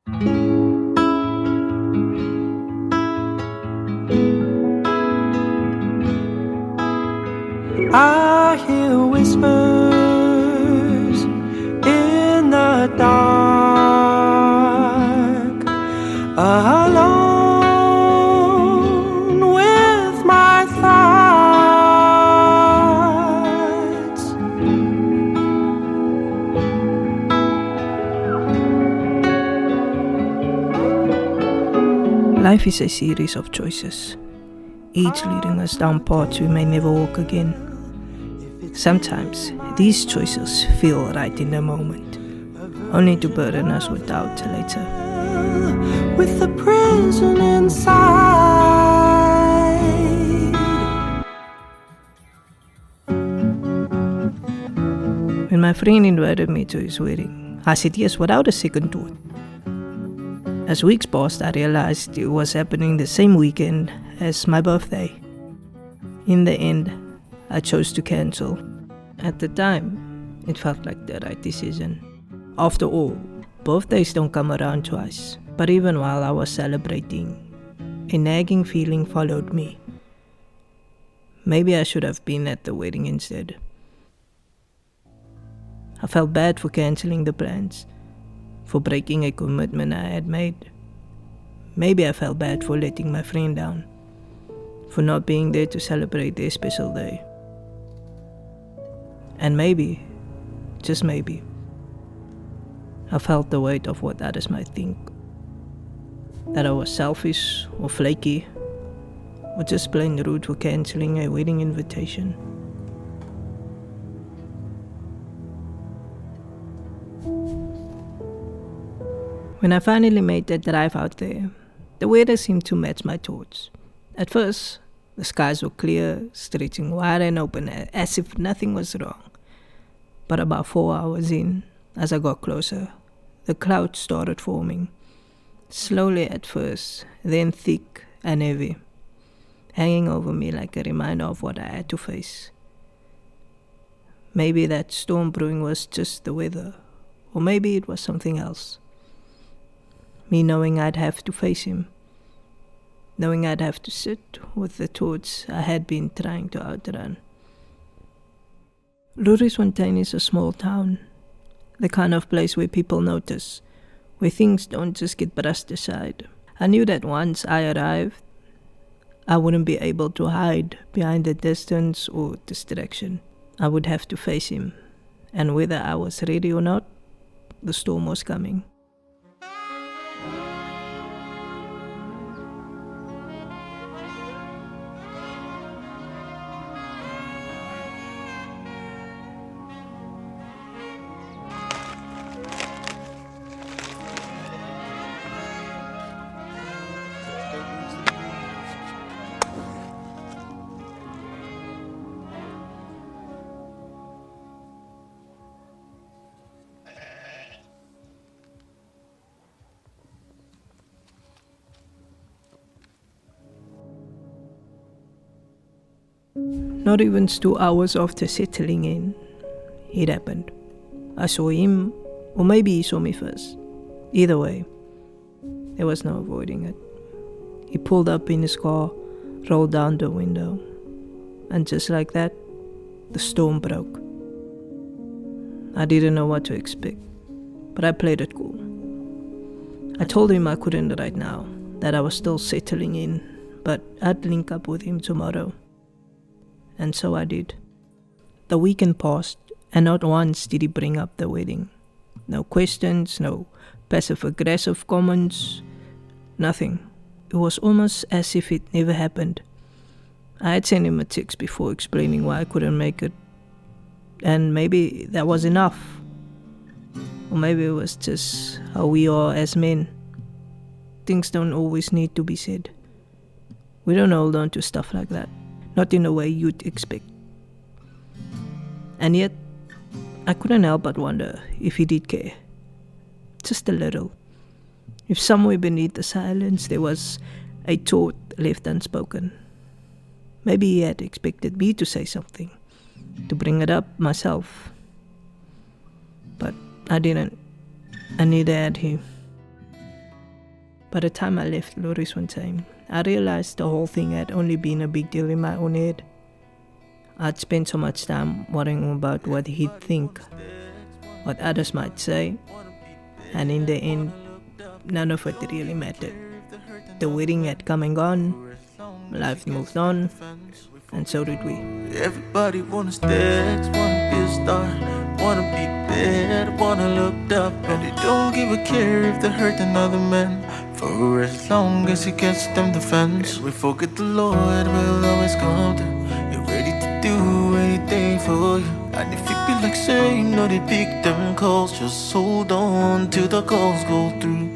I hear whispers in the dark, alone with my thoughts. Life is a series of choices, each leading us down paths we may never walk again. Sometimes these choices feel right in the moment, only to burden us with doubt later. With the prison inside. When my friend invited me to his wedding, I said yes without a second thought. As weeks passed, I realized it was happening the same weekend as my birthday. In the end, I chose to cancel. At the time, it felt like the right decision. After all, birthdays don't come around twice. But even while I was celebrating, a nagging feeling followed me. Maybe I should have been at the wedding instead. I felt bad for cancelling the plans, for breaking a commitment I had made. Maybe I felt bad for letting my friend down, for not being there to celebrate their special day. And maybe, just maybe, I felt the weight of what others might think. That I was selfish or flaky, or just plain rude for cancelling a wedding invitation. When I finally made that drive out there, the weather seemed to match my thoughts. At first, the skies were clear, stretching wide and open as if nothing was wrong. But about 4 hours in, as I got closer, the clouds started forming. Slowly at first, then thick and heavy, hanging over me like a reminder of what I had to face. Maybe that storm brewing was just the weather, or maybe it was something else. Me knowing I'd have to face him, knowing I'd have to sit with the thoughts I had been trying to outrun. Loerisfontein is a small town, the kind of place where people notice, where things don't just get brushed aside. I knew that once I arrived, I wouldn't be able to hide behind the distance or distraction. I would have to face him, and whether I was ready or not, the storm was coming. Not even 2 hours after settling in, it happened. I saw him, or maybe he saw me first. Either way, there was no avoiding it. He pulled up in his car, rolled down the window, and just like that, the storm broke. I didn't know what to expect, but I played it cool. I told him I couldn't right now, that I was still settling in, but I'd link up with him tomorrow. And so I did. The weekend passed, and not once did he bring up the wedding. No questions, no passive-aggressive comments, nothing. It was almost as if it never happened. I had sent him a text before explaining why I couldn't make it, and maybe that was enough. Or maybe it was just how we are as men. Things don't always need to be said. We don't hold on to stuff like that. Not in a way you'd expect. And yet, I couldn't help but wonder if he did care. Just a little. If somewhere beneath the silence there was a thought left unspoken. Maybe he had expected me to say something, to bring it up myself. But I didn't, and neither had he. By the time I left Loris one time, I realized the whole thing had only been a big deal in my own head. I'd spent so much time worrying about what he'd think, what others might say, and in the end, none of it really mattered. The wedding had come and gone, life moved on, and so did we. Everybody wanna stage, wanna be a star, wanna be bad, wanna look up, and they don't give a care if they hurt another man, for as long as it gets them the fence. We forget the Lord will always come through. You're ready to do anything for you, and if you feel like saying no, they pick them calls, just hold on till the calls go through.